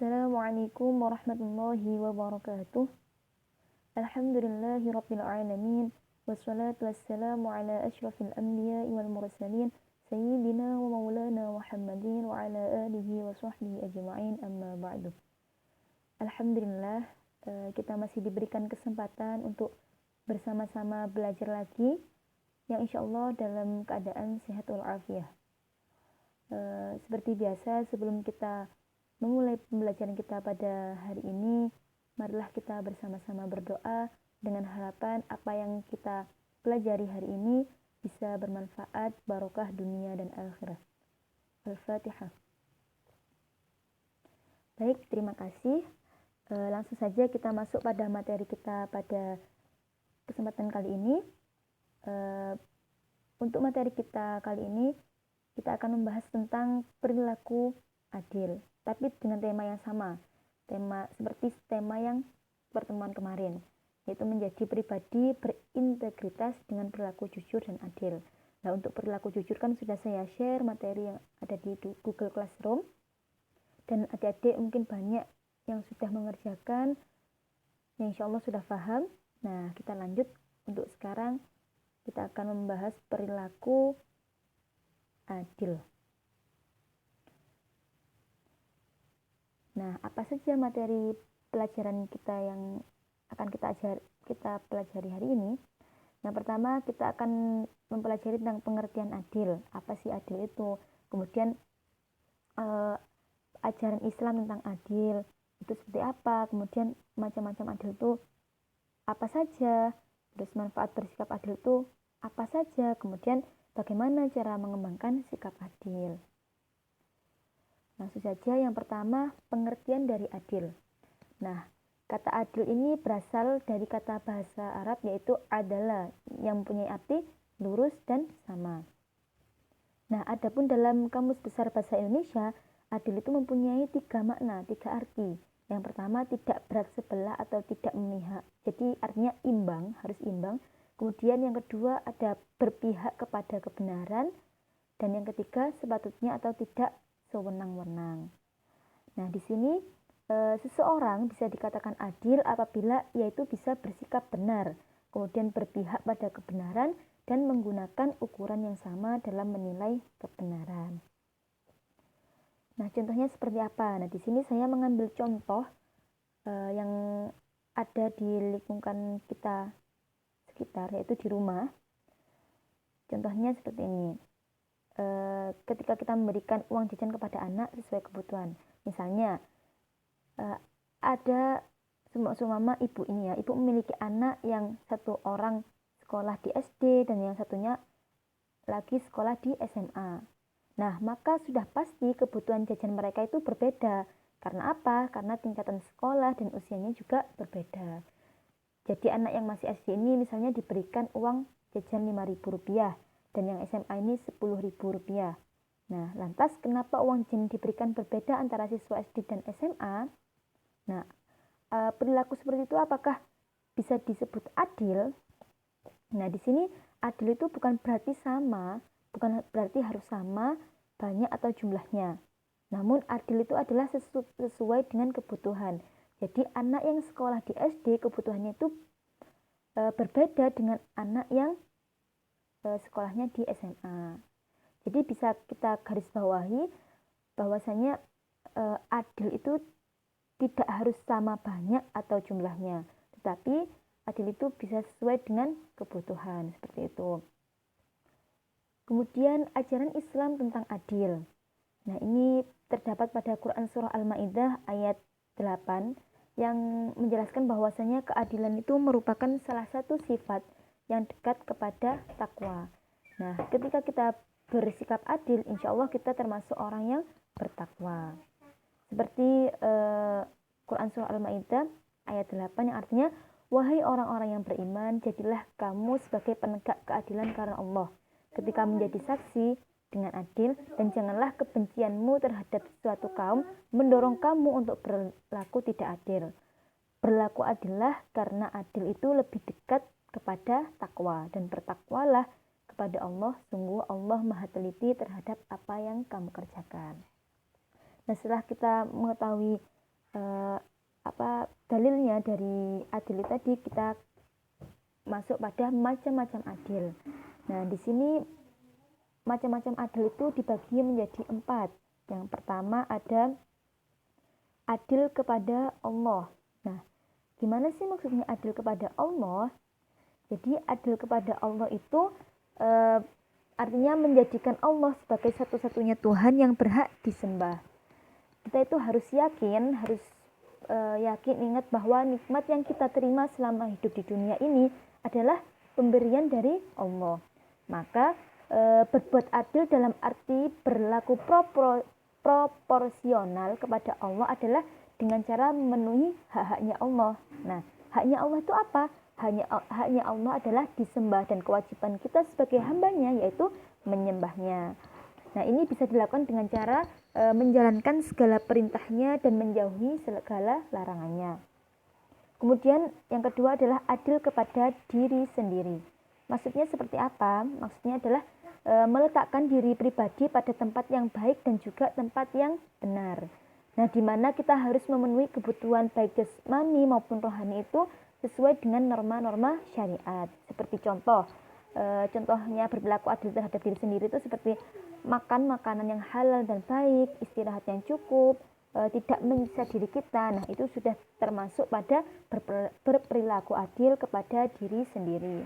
Assalamualaikum warahmatullahi wabarakatuh. Alhamdulillahi rabbil alamin. Wassalatu wassalamu ala asyrafil anbiya'i wal mursalin sayyidina wa maulana Muhammadin wa ala alihi wa sahbihi ajma'in, amma ba'du. Alhamdulillah, kita masih diberikan kesempatan untuk bersama-sama belajar lagi, yang insyaallah dalam keadaan sehat walafiat. Seperti biasa, sebelum kita memulai pembelajaran kita pada hari ini, marilah kita bersama-sama berdoa dengan harapan apa yang kita pelajari hari ini bisa bermanfaat, barokah dunia dan akhirat. Al-Fatihah. Baik, terima kasih. Langsung saja kita masuk pada materi kita pada kesempatan kali ini. Untuk materi kita kali ini, kita akan membahas tentang perilaku adil, tapi dengan tema yang sama, seperti tema yang pertemuan kemarin, yaitu menjadi pribadi berintegritas dengan perilaku jujur dan adil. Nah, untuk perilaku jujur kan sudah saya share materi yang ada di Google Classroom, dan adik-adik mungkin banyak yang sudah mengerjakan, yang insya Allah sudah paham. Nah, kita lanjut. Untuk sekarang kita akan membahas perilaku adil. Nah, apa saja materi pelajaran kita yang akan kita pelajari hari ini? Yang pertama, kita akan mempelajari tentang pengertian adil. Apa sih adil itu? Kemudian ajaran Islam tentang adil itu seperti apa? Kemudian macam-macam adil itu apa saja? Terus manfaat bersikap adil itu apa saja? Kemudian bagaimana cara mengembangkan sikap adil? Langsung saja, yang pertama, pengertian dari adil. Nah, kata adil ini berasal dari kata bahasa Arab yaitu adalah, yang mempunyai arti lurus dan sama. Nah, adapun dalam Kamus Besar Bahasa Indonesia, adil itu mempunyai 3 makna, 3 arti. Yang pertama, tidak berat sebelah atau tidak memihak. Jadi artinya imbang, harus imbang. Kemudian yang kedua, ada berpihak kepada kebenaran. Dan yang ketiga, sepatutnya atau tidak sewenang-wenang. Nah, di sini seseorang bisa dikatakan adil apabila yaitu bisa bersikap benar, kemudian berpihak pada kebenaran dan menggunakan ukuran yang sama dalam menilai kebenaran. Nah, contohnya seperti apa? Nah, di sini saya mengambil contoh yang ada di lingkungan kita sekitar, yaitu di rumah. Contohnya seperti ini. Ketika kita memberikan uang jajan kepada anak sesuai kebutuhan, misalnya ada seumpama ibu ini ya, ibu memiliki anak yang satu orang sekolah di SD dan yang satunya lagi sekolah di SMA. Nah, maka sudah pasti kebutuhan jajan mereka itu berbeda. Karena apa? Karena tingkatan sekolah dan usianya juga berbeda. Jadi anak yang masih SD ini misalnya diberikan uang jajan Rp5.000 dan yang SMA ini Rp10.000. Nah, lantas kenapa uang jajan diberikan berbeda antara siswa SD dan SMA? Nah, perilaku seperti itu apakah bisa disebut adil? Nah, di sini adil itu bukan berarti sama, bukan berarti harus sama banyak atau jumlahnya. Namun adil itu adalah sesuai dengan kebutuhan. Jadi anak yang sekolah di SD kebutuhannya itu berbeda dengan anak yang sekolahnya di SMA. Jadi bisa kita garis bawahi bahwasanya adil itu tidak harus sama banyak atau jumlahnya, tetapi adil itu bisa sesuai dengan kebutuhan, seperti itu. Kemudian ajaran Islam tentang adil. Nah, ini terdapat pada Quran Surah Al-Ma'idah ayat 8 yang menjelaskan bahwasanya keadilan itu merupakan salah satu sifat yang dekat kepada takwa. Nah, ketika kita bersikap adil, insya Allah kita termasuk orang yang bertakwa. Seperti Quran Surah Al-Ma'idah ayat 8 yang artinya, wahai orang-orang yang beriman, jadilah kamu sebagai penegak keadilan karena Allah ketika menjadi saksi dengan adil, dan janganlah kebencianmu terhadap suatu kaum mendorong kamu untuk berlaku tidak adil. Berlaku adillah karena adil itu lebih dekat kepada takwa, dan bertakwalah kepada Allah, sungguh Allah maha teliti terhadap apa yang kamu kerjakan. Nah, setelah kita mengetahui dalilnya dari adil tadi kita masuk pada macam-macam adil. Nah, di sini macam-macam adil itu dibagi menjadi 4. Yang pertama ada adil kepada Allah. Nah, gimana sih maksudnya adil kepada Allah? Jadi adil kepada Allah itu artinya menjadikan Allah sebagai satu-satunya Tuhan yang berhak disembah. Kita itu harus yakin, ingat bahwa nikmat yang kita terima selama hidup di dunia ini adalah pemberian dari Allah. Maka berbuat adil dalam arti berlaku proporsional kepada Allah adalah dengan cara memenuhi hak-haknya Allah. Nah, haknya Allah itu apa? Haknya Allah adalah disembah, dan kewajiban kita sebagai hambanya yaitu menyembahnya. Nah, ini bisa dilakukan dengan cara menjalankan segala perintahnya dan menjauhi segala larangannya. Kemudian yang kedua adalah adil kepada diri sendiri. Maksudnya seperti apa? Maksudnya adalah meletakkan diri pribadi pada tempat yang baik dan juga tempat yang benar. Nah, di mana kita harus memenuhi kebutuhan baik jasmani maupun rohani itu sesuai dengan norma-norma syariat. Seperti contohnya berperilaku adil terhadap diri sendiri itu seperti makan makanan yang halal dan baik, istirahat yang cukup, tidak menyiksa diri kita. Nah, itu sudah termasuk pada berperilaku adil kepada diri sendiri.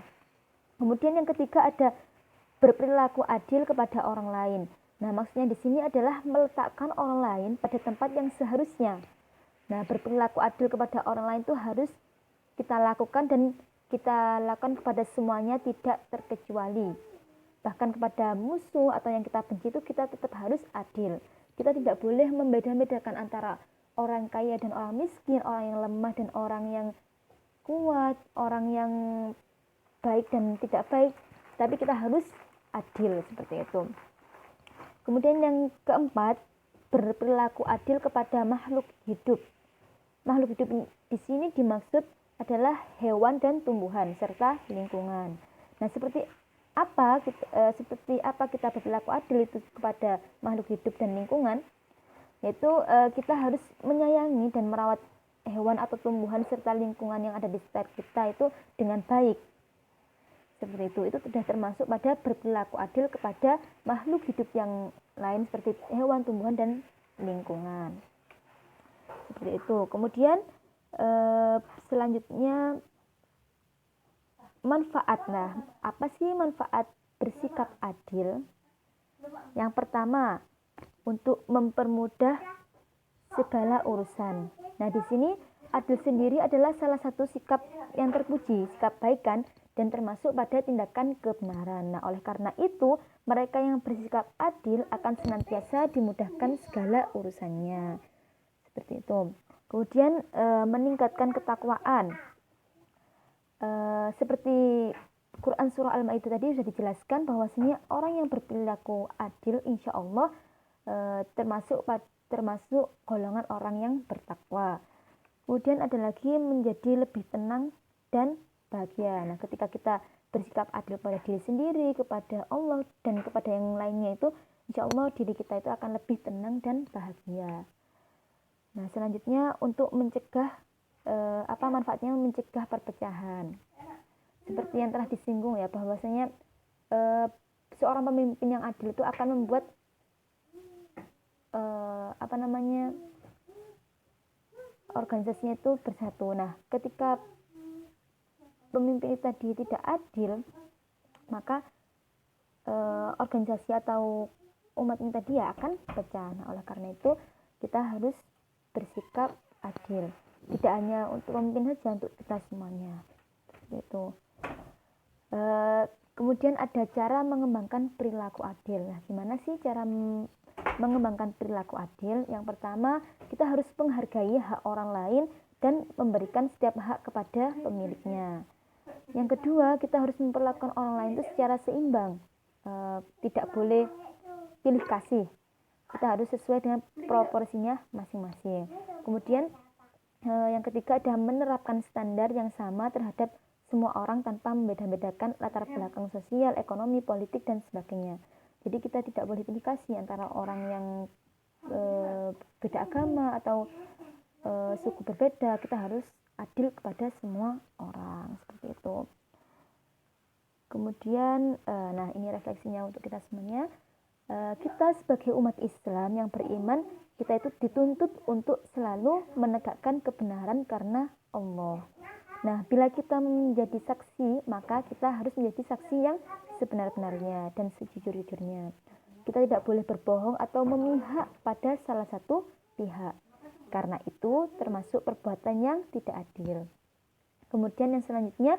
Kemudian yang ketiga ada berperilaku adil kepada orang lain. Nah, maksudnya di sini adalah meletakkan orang lain pada tempat yang seharusnya. Nah, berperilaku adil kepada orang lain itu harus kita lakukan, dan kita lakukan kepada semuanya tidak terkecuali. Bahkan kepada musuh atau yang kita benci itu kita tetap harus adil. Kita tidak boleh membeda-bedakan antara orang kaya dan orang miskin, orang yang lemah dan orang yang kuat, orang yang baik dan tidak baik, tapi kita harus adil seperti itu. Kemudian yang keempat, berperilaku adil kepada makhluk hidup. Makhluk hidup di sini dimaksud adalah hewan dan tumbuhan serta lingkungan. Nah, seperti apa kita berperilaku adil itu kepada makhluk hidup dan lingkungan? Yaitu kita harus menyayangi dan merawat hewan atau tumbuhan serta lingkungan yang ada di sekitar kita itu dengan baik. Seperti itu sudah termasuk pada berperilaku adil kepada makhluk hidup yang lain seperti hewan, tumbuhan, dan lingkungan. Seperti itu. Kemudian selanjutnya manfaat. Nah, apa sih manfaat bersikap adil? Yang pertama, untuk mempermudah segala urusan. Nah, di sini adil sendiri adalah salah satu sikap yang terpuji, sikap baik kan, dan termasuk pada tindakan kebenaran. Nah, oleh karena itu, mereka yang bersikap adil akan senantiasa dimudahkan segala urusannya. Seperti itu. Kemudian meningkatkan ketakwaan. Seperti Quran surah Al-Maidah tadi sudah dijelaskan bahwasanya orang yang berperilaku adil insya Allah termasuk golongan orang yang bertakwa. Kemudian ada lagi menjadi lebih tenang dan bahagia. Nah, ketika kita bersikap adil pada diri sendiri, kepada Allah, dan kepada yang lainnya itu, insya Allah diri kita itu akan lebih tenang dan bahagia. Nah, selanjutnya untuk mencegah manfaatnya mencegah perpecahan. Seperti yang telah disinggung ya, bahwasanya seorang pemimpin yang adil itu akan membuat organisasinya itu bersatu. Nah, ketika pemimpin tadi tidak adil, maka organisasi atau umat ini tadi ya akan pecah. Nah, oleh karena itu kita harus bersikap adil, tidak hanya untuk pemimpin saja, untuk kita semuanya. Itu. Kemudian ada cara mengembangkan perilaku adil. Nah, gimana sih cara mengembangkan perilaku adil? Yang pertama, kita harus menghargai hak orang lain dan memberikan setiap hak kepada pemiliknya. Yang kedua, kita harus memperlakukan orang lain itu secara seimbang. Tidak boleh pilih kasih. Kita harus sesuai dengan proporsinya masing-masing. Kemudian yang ketiga ada menerapkan standar yang sama terhadap semua orang tanpa membeda-bedakan latar belakang sosial, ekonomi, politik, dan sebagainya. Jadi kita tidak boleh pilih kasih antara orang yang beda agama atau suku berbeda, kita harus adil kepada semua orang, seperti itu. Kemudian nah ini refleksinya untuk kita semuanya. Kita sebagai umat Islam yang beriman, kita itu dituntut untuk selalu menegakkan kebenaran karena Allah. Nah, bila kita menjadi saksi, maka kita harus menjadi saksi yang sebenar-benarnya dan sejujur-jujurnya. Kita tidak boleh berbohong atau memihak pada salah satu pihak. Karena itu termasuk perbuatan yang tidak adil. Kemudian yang selanjutnya,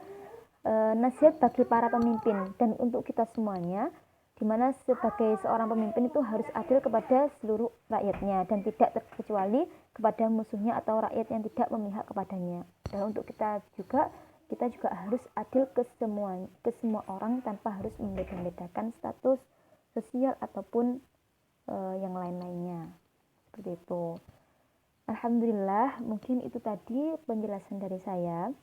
nasihat bagi para pemimpin dan untuk kita semuanya, di mana sebagai seorang pemimpin itu harus adil kepada seluruh rakyatnya dan tidak terkecuali kepada musuhnya atau rakyat yang tidak memihak kepadanya. Dan untuk kita juga harus adil ke semua orang tanpa harus membeda-bedakan status sosial ataupun yang lain-lainnya. Seperti itu. Alhamdulillah, mungkin itu tadi penjelasan dari saya.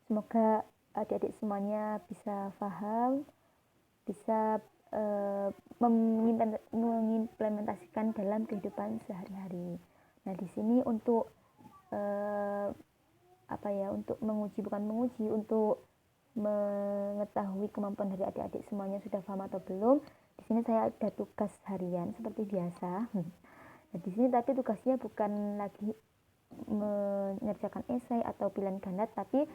Semoga adik-adik semuanya bisa paham, bisa mengimplementasikan dalam kehidupan sehari-hari. Nah, di sini untuk untuk untuk mengetahui kemampuan dari adik-adik semuanya sudah paham atau belum. Di sini saya ada tugas harian seperti biasa. Nah, di sini tapi tugasnya bukan lagi mengerjakan esai atau pilihan ganda, tapi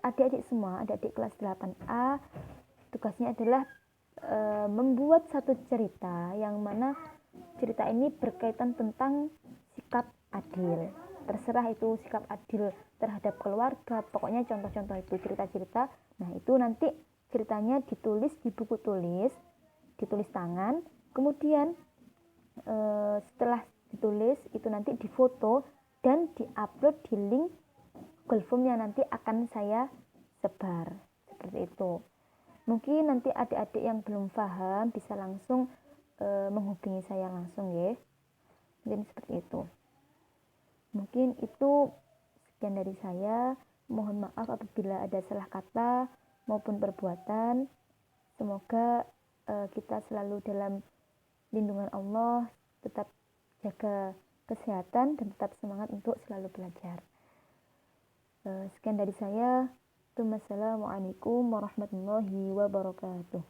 adik-adik semua, adik-adik kelas 8A, tugasnya adalah membuat satu cerita yang mana cerita ini berkaitan tentang sikap adil. Terserah itu sikap adil terhadap keluarga, pokoknya contoh-contoh itu cerita-cerita. Nah, itu nanti ceritanya ditulis di buku tulis tangan, kemudian setelah ditulis itu nanti difoto dan diupload di link Google Form yang nanti akan saya sebar, seperti itu. Mungkin nanti adik-adik yang belum paham bisa langsung menghubungi saya langsung ya. Mungkin seperti itu. Mungkin itu sekian dari saya. Mohon maaf apabila ada salah kata maupun perbuatan. Semoga kita selalu dalam lindungan Allah, tetap jaga kesehatan dan tetap semangat untuk selalu belajar. Sekian dari saya. Assalamualaikum warahmatullahi wabarakatuh.